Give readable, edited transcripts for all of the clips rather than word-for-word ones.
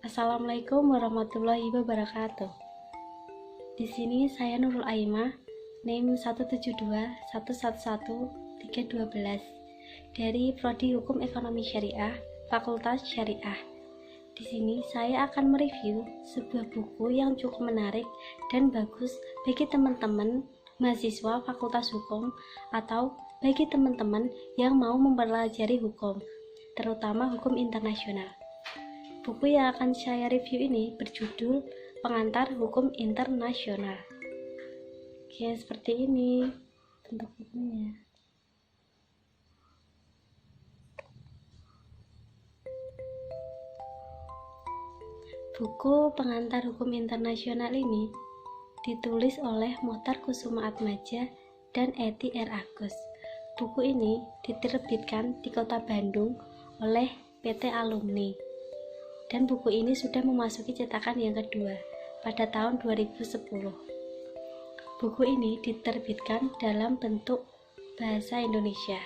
Assalamualaikum warahmatullahi wabarakatuh. Di sini saya Nurul Aimah, NIM 172111312 dari Prodi Hukum Ekonomi Syariah, Fakultas Syariah. Di sini saya akan mereview sebuah buku yang cukup menarik dan bagus bagi teman-teman mahasiswa Fakultas Hukum atau bagi teman-teman yang mau mempelajari hukum, terutama hukum internasional. Buku yang akan saya review ini berjudul Pengantar Hukum Internasional. Oke, seperti ini bentuk bukunya. Buku Pengantar Hukum Internasional ini ditulis oleh Mohtar Kusuma Atmaja dan Ety R. Agus. Buku ini diterbitkan di Kota Bandung oleh PT Alumni. Dan buku ini sudah memasuki cetakan yang kedua pada tahun 2010. Buku ini diterbitkan dalam bentuk bahasa Indonesia.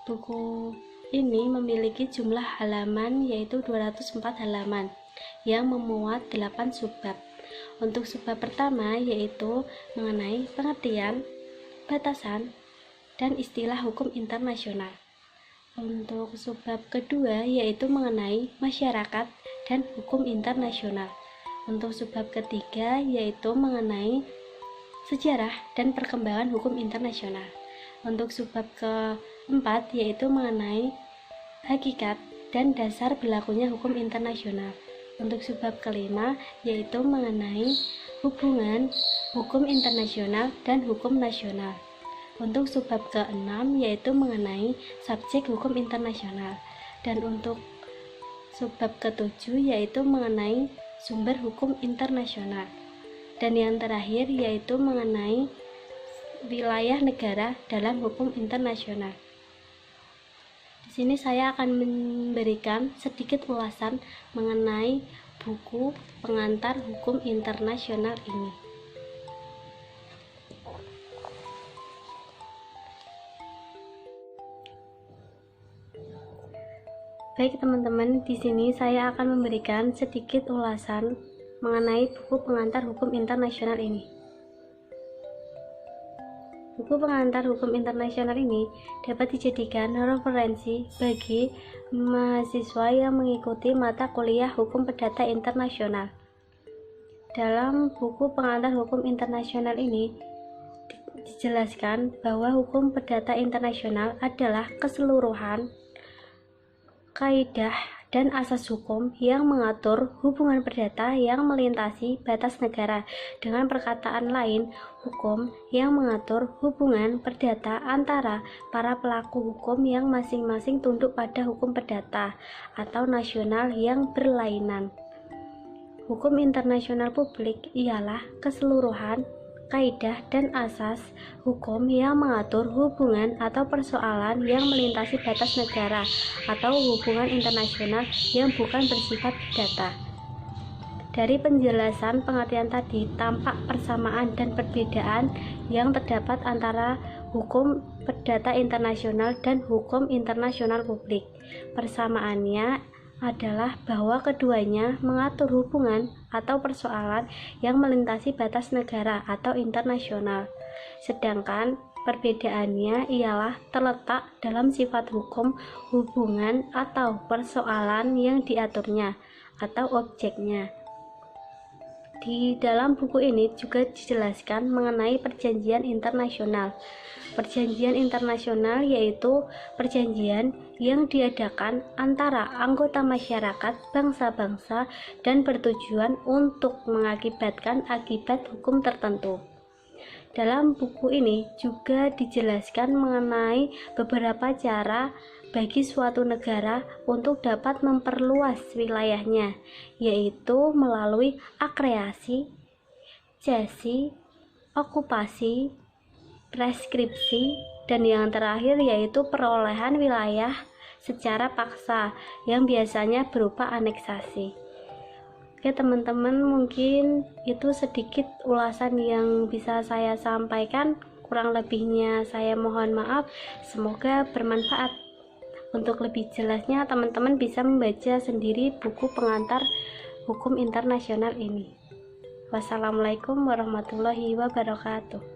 Buku ini memiliki jumlah halaman yaitu 204 halaman yang memuat 8 subbab. Untuk subbab pertama yaitu mengenai pengertian, batasan, dan istilah hukum internasional. Untuk subbab kedua yaitu mengenai masyarakat dan hukum internasional. Untuk subbab ketiga yaitu mengenai sejarah dan perkembangan hukum internasional. Untuk subbab keempat yaitu mengenai hakikat dan dasar berlakunya hukum internasional. Untuk subbab kelima yaitu mengenai hubungan hukum internasional dan hukum nasional. Untuk subbab ke-6 yaitu mengenai subjek hukum internasional, dan untuk subbab ke-7 yaitu mengenai sumber hukum internasional, dan yang terakhir yaitu mengenai wilayah negara dalam hukum internasional. Di sini saya akan memberikan sedikit ulasan mengenai buku Pengantar Hukum Internasional ini. Baik teman-teman, di sini saya akan memberikan sedikit ulasan mengenai buku Pengantar Hukum Internasional ini. Buku Pengantar Hukum Internasional ini dapat dijadikan referensi bagi mahasiswa yang mengikuti mata kuliah Hukum Perdata Internasional. Dalam buku Pengantar Hukum Internasional ini dijelaskan bahwa hukum perdata internasional adalah keseluruhan kaidah dan asas hukum yang mengatur hubungan perdata yang melintasi batas negara. Dengan perkataan lain, hukum yang mengatur hubungan perdata antara para pelaku hukum yang masing-masing tunduk pada hukum perdata atau nasional yang berlainan. Hukum internasional publik ialah keseluruhan kaidah dan asas hukum yang mengatur hubungan atau persoalan yang melintasi batas negara atau hubungan internasional yang bukan bersifat perdata. Dari penjelasan pengertian tadi, tampak persamaan dan perbedaan yang terdapat antara hukum perdata internasional dan hukum internasional publik. Persamaannya adalah bahwa keduanya mengatur hubungan atau persoalan yang melintasi batas negara atau internasional. Sedangkan perbedaannya ialah terletak dalam sifat hukum, hubungan atau persoalan yang diaturnya atau objeknya. Di dalam buku ini juga dijelaskan mengenai perjanjian internasional. Perjanjian internasional yaitu perjanjian yang diadakan antara anggota masyarakat bangsa-bangsa dan bertujuan untuk mengakibatkan akibat hukum tertentu. Dalam buku ini juga dijelaskan mengenai beberapa cara bagi suatu negara untuk dapat memperluas wilayahnya, yaitu melalui akreasi, cesi, okupasi, preskripsi, dan yang terakhir yaitu perolehan wilayah secara paksa yang biasanya berupa aneksasi. Oke teman-teman, mungkin itu sedikit ulasan yang bisa saya sampaikan. Kurang lebihnya saya mohon maaf. Semoga bermanfaat. Untuk lebih jelasnya, teman-teman bisa membaca sendiri buku pengantar hukum internasional ini. Wassalamualaikum warahmatullahi wabarakatuh.